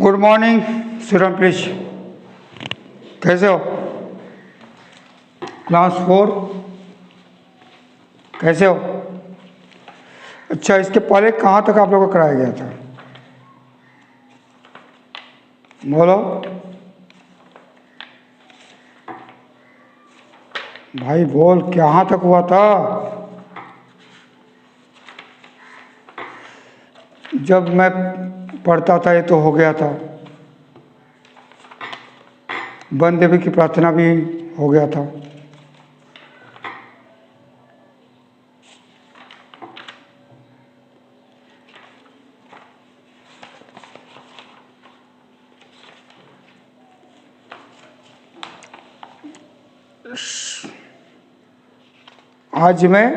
Good morning Shriram please, कैसे हो? Class 4 कैसे हो? अच्छा, इसके पहले कहाँ तक आप लोगों को कराया गया था? बोलो भाई, बोल, कहाँ तक हुआ था? जब मैं पढ़ता था ये तो हो गया था, वन देवी की प्रार्थना भी हो गया था। आज मैं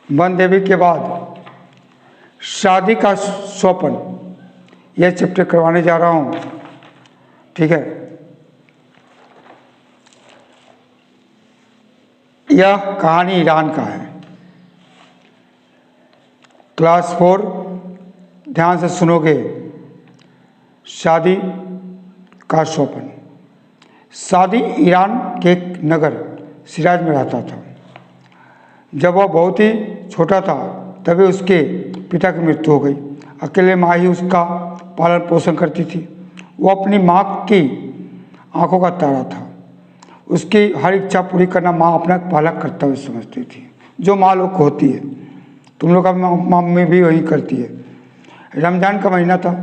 वन देवी के बाद शादी का स्वप्न यह चैप्टर करवाने जा रहा हूँ, ठीक है? यह कहानी ईरान का है। क्लास 4 ध्यान से सुनोगे। शादी का स्वप्न। शादी ईरान के एक नगर सिराज में रहता था। जब वह बहुत ही छोटा था तभी उसके पिता की मृत्यु हो गई। अकेले माँ ही उसका पालन पोषण करती थी। वो अपनी माँ की आंखों का तारा था। उसकी हर इच्छा पूरी करना माँ अपना पहला कर्तव्य समझती थी, जो माँ लोग को होती है। तुम लोग का मम्मी भी वही करती है। रमज़ान का महीना था,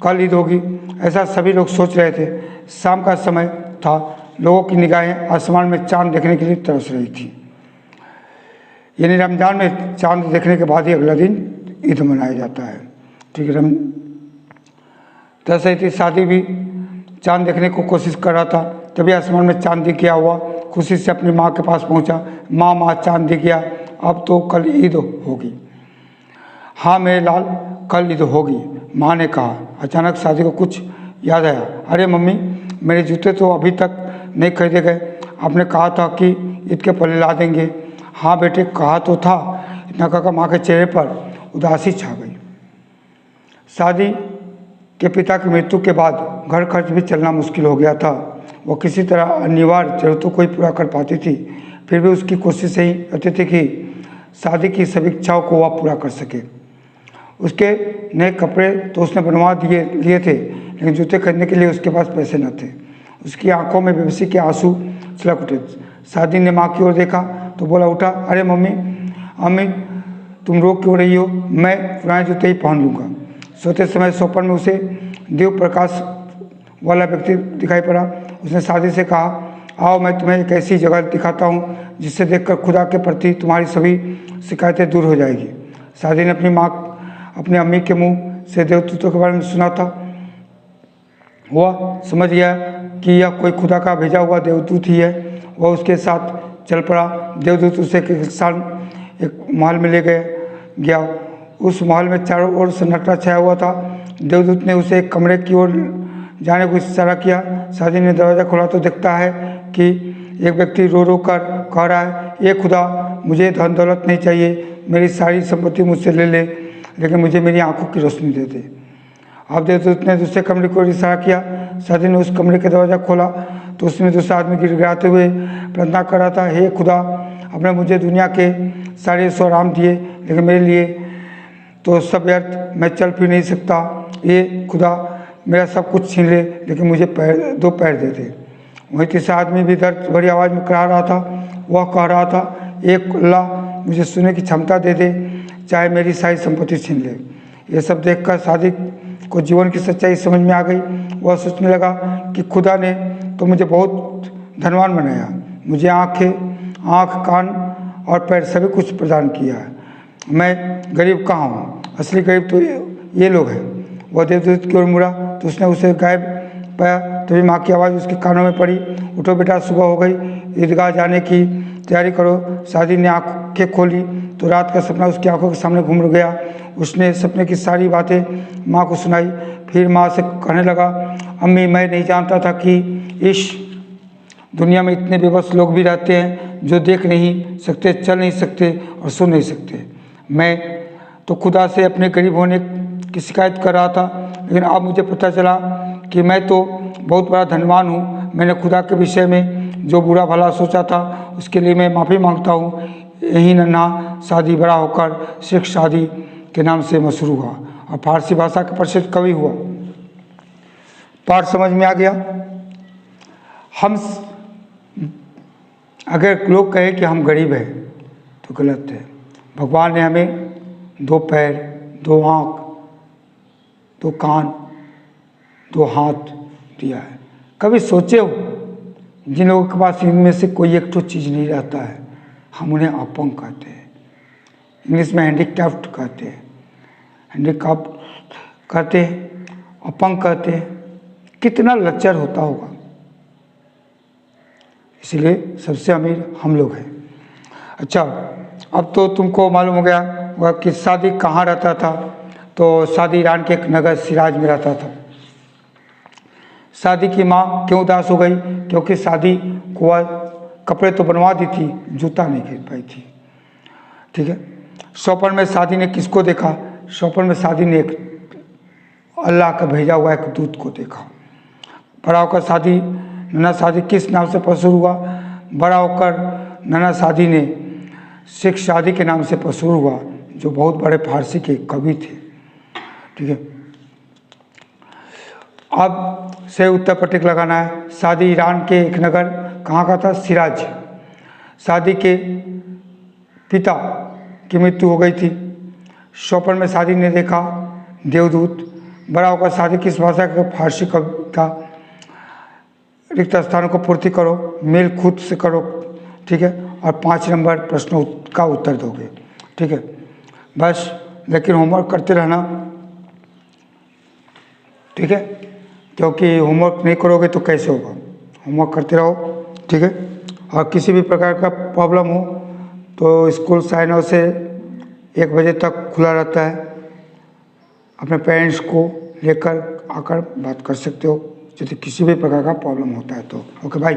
कल ईद होगी, ऐसा सभी लोग सोच रहे थे। शाम का समय था, लोगों की निगाहें आसमान में चांद देखने के लिए तरस रही थी। यानी रमज़ान में चांद देखने के बाद ही अगला दिन ईद मनाया जाता है, ठीक है? दरअसल शादी भी चांद देखने को कोशिश कर रहा था, तभी आसमान में चांद दिख गया। हुआ खुशी से अपनी माँ के पास पहुँचा। माँ चांद दिख गया, अब तो कल ईद होगी। हाँ मेरे लाल, कल ईद होगी, माँ ने कहा। अचानक शादी को कुछ याद आया। अरे मम्मी, मेरे जूते तो अभी तक नहीं खरीदे गए। आपने कहा था कि ईद के पहले ला देंगे। हाँ बेटे, कहा तो था। इतना कहकर माँ के चेहरे पर उदासी छा गई। शादी के पिता की मृत्यु के बाद घर खर्च भी चलना मुश्किल हो गया था। वो किसी तरह अनिवार्य जरूरतों को ही पूरा कर पाती थी। फिर भी उसकी कोशिश यही रहती थी कि शादी की सभी इच्छाओं को वह पूरा कर सके। उसके नए कपड़े तो उसने बनवा लिए थे, लेकिन जूते खरीदने के लिए उसके पास पैसे न थे। उसकी आंखों में बेबसी के आंसू छलक उठे। शादी ने माँ की ओर देखा तो बोला उठा, अरे अम्मी तुम रो क्यों रही हो? मैं पुराने जूते ही पहन लूँगा। सोते समय स्वप्न में उसे देव प्रकाश वाला व्यक्ति दिखाई पड़ा। उसने शादी से कहा, आओ मैं तुम्हें एक ऐसी जगह दिखाता हूँ जिससे देखकर खुदा के प्रति तुम्हारी सभी शिकायतें दूर हो जाएगी। शादी ने अपनी अम्मी के मुंह से देवदूतों के बारे में सुना था। वह समझ गया कि यह कोई खुदा का भेजा हुआ देवदूत ही है। वह उसके साथ चल पड़ा। देवदूत उसे एक महल में ले गया। उस महल में चारों ओर सन्नाटा छाया हुआ था। देवदूत ने उसे एक कमरे की ओर जाने को इशारा किया। शादी ने दरवाज़ा खोला तो देखता है कि एक व्यक्ति रो रो कर कह रहा है, ये खुदा, मुझे धन दौलत नहीं चाहिए, मेरी सारी संपत्ति मुझसे ले ले, लेकिन मुझे मेरी आंखों की रोशनी दे दे। अब देवदूत ने दूसरे कमरे को इशारा किया। शादी ने उस कमरे का दरवाज़ा खोला तो उसमें दूसरा आदमी गिड़गिड़ाते हुए प्रार्थना कर रहा था, हे खुदा, आपने मुझे दुनिया के सारे ऐशो आराम दिए, लेकिन मेरे लिए तो सब व्यर्थ, मैं चल फिर नहीं सकता। ये खुदा, मेरा सब कुछ छीन ले, लेकिन मुझे दो पैर दे दे। वहीं तीसरा आदमी भी दर्द भरी आवाज़ में कह रहा था। वह कह रहा था, एक अल्लाह, मुझे सुनने की क्षमता दे दे, चाहे मेरी सारी संपत्ति छीन ले। ये सब देखकर शादी को जीवन की सच्चाई समझ में आ गई। वह सोचने लगा कि खुदा ने तो मुझे बहुत धनवान बनाया, मुझे आँख, कान और पैर सभी कुछ प्रदान किया है। मैं गरीब कहाँ हूँ? असली गरीब तो ये लोग हैं। वह देवदूत की ओर मुड़ा तो उसने उसे गायब पाया। तभी माँ की आवाज़ उसके कानों में पड़ी, उठो बेटा, सुबह हो गई, ईदगाह जाने की तैयारी करो। शादी ने आँखें खोली तो रात का सपना उसकी आंखों के सामने घूम गया। उसने सपने की सारी बातें माँ को सुनाई। फिर माँ से कहने लगा, अम्मी, मैं नहीं जानता था कि इस दुनिया में इतने बेबस लोग भी रहते हैं जो देख नहीं सकते, चल नहीं सकते और सुन नहीं सकते। मैं तो खुदा से अपने गरीब होने की शिकायत कर रहा था, लेकिन अब मुझे पता चला कि मैं तो बहुत बड़ा धनवान हूँ। मैंने खुदा के विषय में जो बुरा भला सोचा था उसके लिए मैं माफ़ी मांगता हूँ। यही नन्हा शादी बड़ा होकर शेख शादी के नाम से मशहूर हुआ और फारसी भाषा का प्रसिद्ध कवि हुआ। पाठ समझ में आ गया। हम अगर लोग कहें कि हम गरीब हैं तो गलत है। भगवान ने हमें 2 पैर, 2 आँख, 2 कान, 2 हाथ दिया है। कभी सोचे हो जिन लोगों के पास इनमें से कोई एक तो चीज़ नहीं रहता है, हम उन्हें अपंग कहते हैं। इंग्लिश में हैंडीकैप्ड कहते हैं, हैंडीकैप्ड कहते हैं, अपंग कहते हैं। कितना लच्चर होता होगा। इसलिए सबसे अमीर हम लोग हैं। अच्छा, अब तो तुमको मालूम हो गया वह कि शादी कहाँ रहता था। तो शादी ईरान के एक नगर सिराज में रहता था। शादी की माँ क्यों उदास हो गई? क्योंकि शादी को वह कपड़े तो बनवा दी थी, जूता नहीं खरीद पाई थी। ठीक है। सौपन में शादी ने किसको देखा? सौपन में शादी ने एक अल्लाह का भेजा हुआ एक दूत को देखा। बड़ा होकर शादी नन्हा शादी किस नाम से मशहूर हुआ? बड़ा होकर नन्हा शादी ने शेख शादी के नाम से मशहूर हुआ, जो बहुत बड़े फारसी के कवि थे। ठीक है। अब से उत्तर पर टिक लगाना है। शादी ईरान के एक नगर कहाँ का था? सिराज। शादी के पिता की मृत्यु हो गई थी। सौपन में शादी ने देखा देवदूत। बड़ा होकर शादी किस भाषा के? फारसी कवि का। रिक्त स्थानों को पूर्ति करो, मेल खुद से करो। ठीक है। और 5 नंबर प्रश्नों का उत्तर दोगे। ठीक है। बस, लेकिन होमवर्क करते रहना। ठीक है। क्योंकि होमवर्क नहीं करोगे तो कैसे होगा। होमवर्क करते रहो। ठीक है। और किसी भी प्रकार का प्रॉब्लम हो तो स्कूल 9 से 1 बजे तक खुला रहता है। अपने पेरेंट्स को लेकर आकर बात कर सकते हो यदि किसी भी प्रकार का प्रॉब्लम होता है तो। ओके भाई।